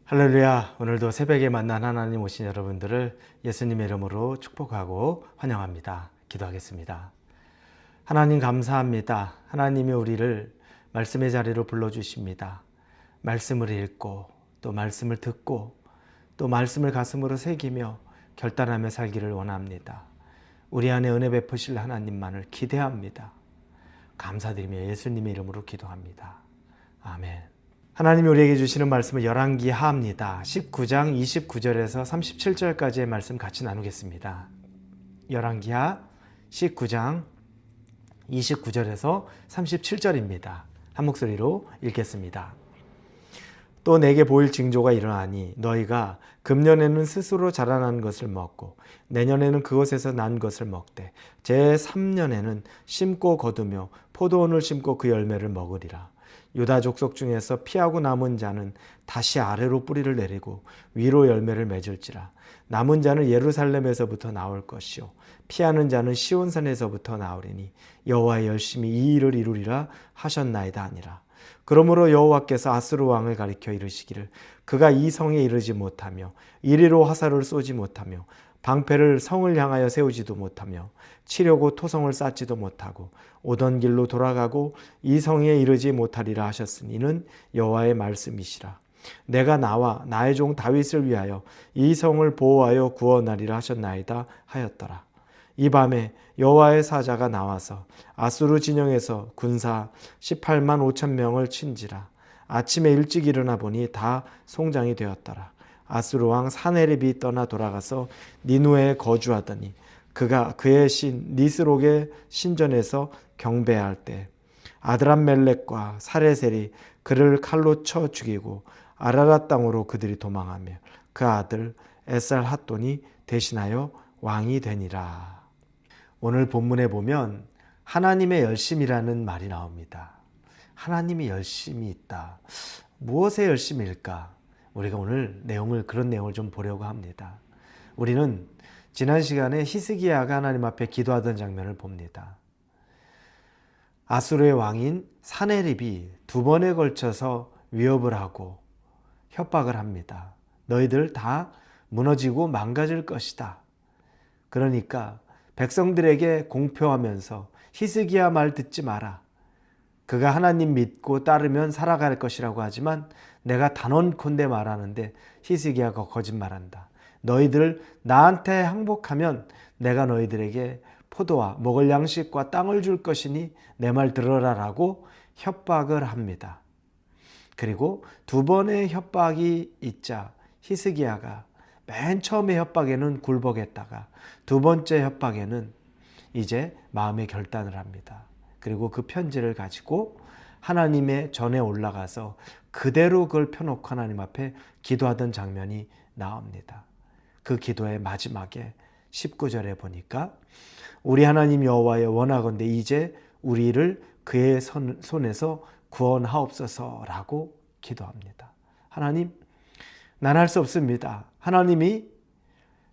할렐루야. 오늘도 새벽에 만난 하나님 오신 여러분들을 예수님의 이름으로 축복하고 환영합니다. 기도하겠습니다. 하나님 감사합니다. 하나님이 우리를 말씀의 자리로 불러주십니다. 말씀을 읽고 또 말씀을 듣고 또 말씀을 가슴으로 새기며 결단하며 살기를 원합니다. 우리 안에 은혜 베푸실 하나님만을 기대합니다. 감사드리며 예수님의 이름으로 기도합니다. 아멘. 하나님이 우리에게 주시는 말씀은 열왕기하입니다. 19장 29절에서 37절까지의 말씀 같이 나누겠습니다. 열왕기하 19장 29절에서 37절입니다. 한 목소리로 읽겠습니다. 또 내게 보일 징조가 일어나니 너희가 금년에는 스스로 자라난 것을 먹고 내년에는 그것에서 난 것을 먹되 제3년에는 심고 거두며 포도원을 심고 그 열매를 먹으리라. 유다 족속 중에서 피하고 남은 자는 다시 아래로 뿌리를 내리고 위로 열매를 맺을지라. 남은 자는 예루살렘에서부터 나올 것이요 피하는 자는 시온산에서부터 나오리니 여호와의 열심히 이 일을 이루리라 하셨나이다 하니라. 그러므로 여호와께서 아수르 왕을 가리켜 이르시기를 그가 이 성에 이르지 못하며 이리로 화살을 쏘지 못하며 방패를 성을 향하여 세우지도 못하며 치려고 토성을 쌓지도 못하고 오던 길로 돌아가고 이 성에 이르지 못하리라 하셨으니 이는 여호와의 말씀이시라. 내가 나와 나의 종 다윗을 위하여 이 성을 보호하여 구원하리라 하셨나이다 하였더라. 이 밤에 여호와의 사자가 나와서 아수르 진영에서 군사 18만 5천 명을 친지라. 아침에 일찍 일어나 보니 다 송장이 되었더라. 아수르 왕 사네립이 떠나 돌아가서 니누에 거주하더니 그가 그의 신 니스록의 신전에서 경배할 때 아드람멜렉과 사레셀이 그를 칼로 쳐 죽이고 아라랏 땅으로 그들이 도망하며 그 아들 에살핫돈이 대신하여 왕이 되니라. 오늘 본문에 보면 하나님의 열심이라는 말이 나옵니다. 하나님이 열심이 있다. 무엇의 열심일까? 우리가 오늘 그런 내용을 좀 보려고 합니다. 우리는 지난 시간에 히스기야가 하나님 앞에 기도하던 장면을 봅니다. 아수르의 왕인 사네립이 두 번에 걸쳐서 위협을 하고 협박을 합니다. 너희들 다 무너지고 망가질 것이다. 그러니까 백성들에게 공표하면서 히스기야 말 듣지 마라. 그가 하나님 믿고 따르면 살아갈 것이라고 하지만 내가 단언컨대 말하는데 히스기야가 거짓말한다. 너희들 나한테 항복하면 내가 너희들에게 포도와 먹을 양식과 땅을 줄 것이니 내 말 들어라라고 협박을 합니다. 그리고 두 번의 협박이 있자 히스기야가 맨 처음에 협박에는 굴복했다가 두 번째 협박에는 이제 마음의 결단을 합니다. 그리고 그 편지를 가지고 하나님의 전에 올라가서 그대로 그걸 펴놓고 하나님 앞에 기도하던 장면이 나옵니다. 그 기도의 마지막에 19절에 보니까 우리 하나님 여호와여 원하건대 이제 우리를 그의 손에서 구원하옵소서라고 기도합니다. 하나님, 난 할 수 없습니다. 하나님이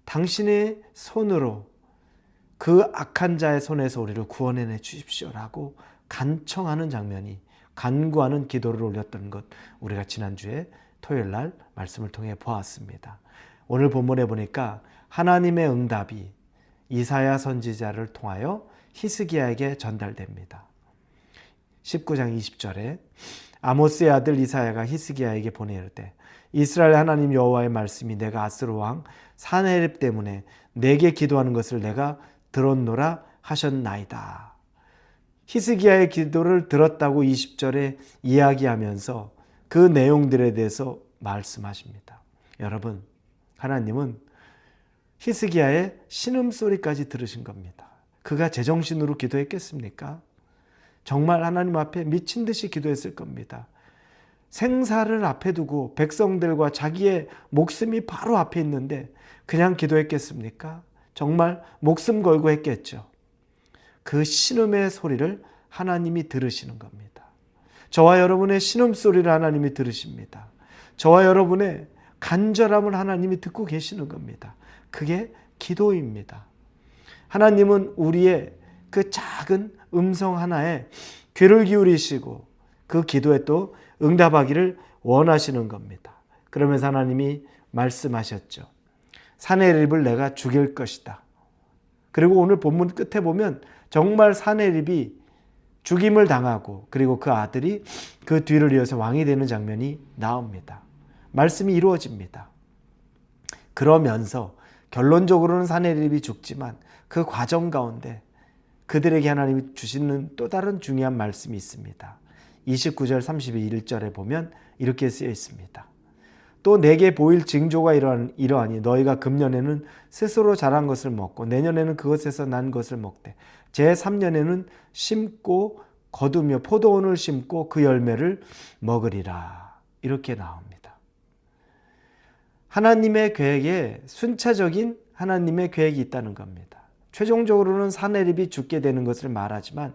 당신의 손으로 그 악한 자의 손에서 우리를 구원해내 주십시오라고 간청하는 장면이, 간구하는 기도를 올렸던 것 우리가 지난주에 토요일 날 말씀을 통해 보았습니다. 오늘 본문에 보니까 하나님의 응답이 이사야 선지자를 통하여 히스기야에게 전달됩니다. 19장 20절에 아모스의 아들 이사야가 히스기야에게 보내이르되 이스라엘 하나님 여호와의 말씀이 내가 아수르 왕 사네립 때문에 내게 기도하는 것을 내가 들었노라 하셨나이다. 히스기야의 기도를 들었다고 20절에 이야기하면서 그 내용들에 대해서 말씀하십니다. 여러분, 하나님은 히스기야의 신음소리까지 들으신 겁니다. 그가 제정신으로 기도했겠습니까? 정말 하나님 앞에 미친 듯이 기도했을 겁니다. 생사를 앞에 두고 백성들과 자기의 목숨이 바로 앞에 있는데 그냥 기도했겠습니까? 정말 목숨 걸고 했겠죠. 그 신음의 소리를 하나님이 들으시는 겁니다. 저와 여러분의 신음소리를 하나님이 들으십니다. 저와 여러분의 간절함을 하나님이 듣고 계시는 겁니다. 그게 기도입니다. 하나님은 우리의 그 작은 음성 하나에 귀를 기울이시고 그 기도에 또 응답하기를 원하시는 겁니다. 그러면서 하나님이 말씀하셨죠. 사내립을 내가 죽일 것이다. 그리고 오늘 본문 끝에 보면 정말 사내립이 죽임을 당하고 그리고 그 아들이 그 뒤를 이어서 왕이 되는 장면이 나옵니다. 말씀이 이루어집니다. 그러면서 결론적으로는 사내립이 죽지만 그 과정 가운데 그들에게 하나님이 주시는 또 다른 중요한 말씀이 있습니다. 29절 31절에 보면 이렇게 쓰여 있습니다. 또 내게 보일 징조가 이러하니 너희가 금년에는 스스로 자란 것을 먹고 내년에는 그것에서 난 것을 먹되 제3년에는 심고 거두며 포도원을 심고 그 열매를 먹으리라. 이렇게 나옵니다. 하나님의 계획에 순차적인 하나님의 계획이 있다는 겁니다. 최종적으로는 사내립이 죽게 되는 것을 말하지만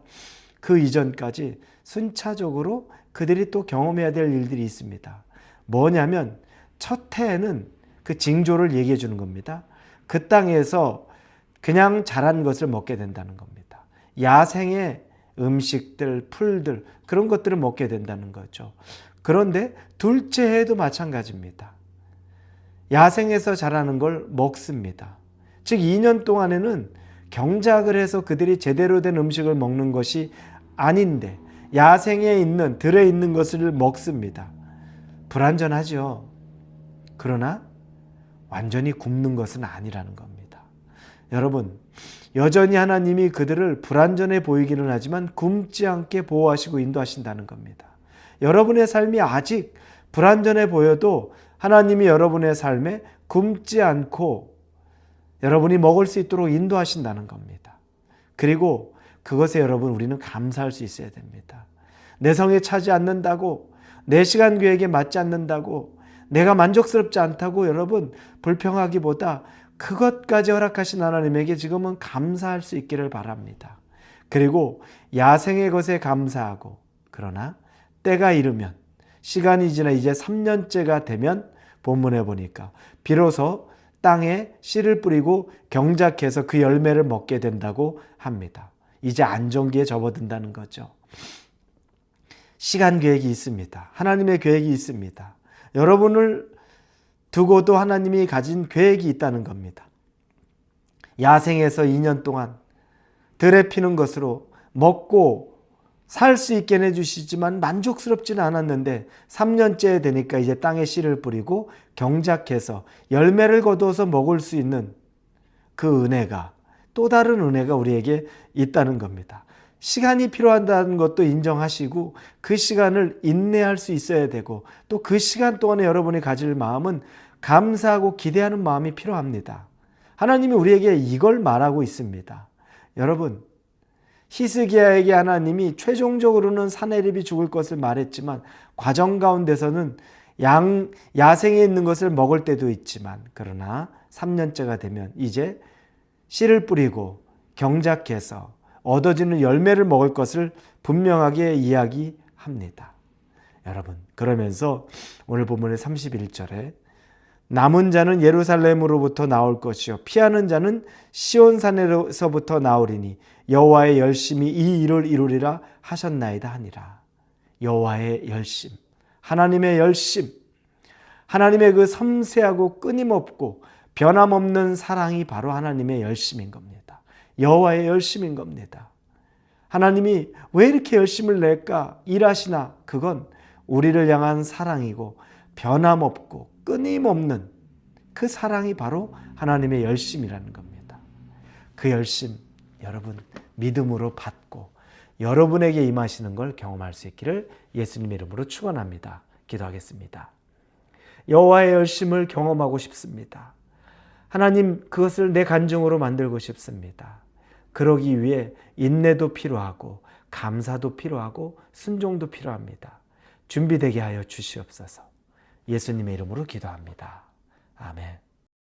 그 이전까지 순차적으로 그들이 또 경험해야 될 일들이 있습니다. 뭐냐면 첫 해에는 그 징조를 얘기해 주는 겁니다. 그 땅에서 그냥 자란 것을 먹게 된다는 겁니다. 야생의 음식들, 풀들 그런 것들을 먹게 된다는 거죠. 그런데 둘째 해에도 마찬가지입니다. 야생에서 자라는 걸 먹습니다. 즉 2년 동안에는 경작을 해서 그들이 제대로 된 음식을 먹는 것이 아닌데 야생에 있는 들에 있는 것을 먹습니다. 불완전하죠. 그러나 완전히 굶는 것은 아니라는 겁니다. 여러분, 여전히 하나님이 그들을 불완전해 보이기는 하지만 굶지 않게 보호하시고 인도하신다는 겁니다. 여러분의 삶이 아직 불완전해 보여도 하나님이 여러분의 삶에 굶지 않고 여러분이 먹을 수 있도록 인도하신다는 겁니다. 그리고 그것에 여러분 우리는 감사할 수 있어야 됩니다. 내 성에 차지 않는다고, 내 시간 계획에 맞지 않는다고, 내가 만족스럽지 않다고 여러분 불평하기보다 그것까지 허락하신 하나님에게 지금은 감사할 수 있기를 바랍니다. 그리고 야생의 것에 감사하고, 그러나 때가 이르면 시간이 지나 이제 3년째가 되면 본문에 보니까 비로소 땅에 씨를 뿌리고 경작해서 그 열매를 먹게 된다고 합니다. 이제 안정기에 접어든다는 거죠. 시간 계획이 있습니다. 하나님의 계획이 있습니다. 여러분을 두고도 하나님이 가진 계획이 있다는 겁니다. 야생에서 2년 동안 들에 피는 것으로 먹고 살 수 있게 해주시지만 만족스럽지는 않았는데 3년째 되니까 이제 땅에 씨를 뿌리고 경작해서 열매를 거두어서 먹을 수 있는 그 은혜가, 또 다른 은혜가 우리에게 있다는 겁니다. 시간이 필요하다는 것도 인정하시고 그 시간을 인내할 수 있어야 되고 또 그 시간 동안에 여러분이 가질 마음은 감사하고 기대하는 마음이 필요합니다. 하나님이 우리에게 이걸 말하고 있습니다. 여러분, 히스기야에게 하나님이 최종적으로는 사내립이 죽을 것을 말했지만 과정 가운데서는 야생에 있는 것을 먹을 때도 있지만 그러나 3년째가 되면 이제 씨를 뿌리고 경작해서 얻어지는 열매를 먹을 것을 분명하게 이야기합니다. 여러분, 그러면서 오늘 본문의 31절에 남은 자는 예루살렘으로부터 나올 것이요 피하는 자는 시온산에서부터 나오리니 여호와의 열심이 이 일을 이루리라 하셨나이다 하니라. 여호와의 열심, 하나님의 열심, 하나님의 그 섬세하고 끊임없고 변함없는 사랑이 바로 하나님의 열심인 겁니다. 여호와의 열심인 겁니다. 하나님이 왜 이렇게 열심을 낼까? 일하시나? 그건 우리를 향한 사랑이고 변함없고 끊임없는 그 사랑이 바로 하나님의 열심이라는 겁니다. 그 열심 여러분 믿음으로 받고 여러분에게 임하시는 걸 경험할 수 있기를 예수님의 이름으로 축원합니다. 기도하겠습니다. 여호와의 열심을 경험하고 싶습니다. 하나님, 그것을 내 간증으로 만들고 싶습니다. 그러기 위해 인내도 필요하고 감사도 필요하고 순종도 필요합니다. 준비되게 하여 주시옵소서. 예수님의 이름으로 기도합니다. 아멘.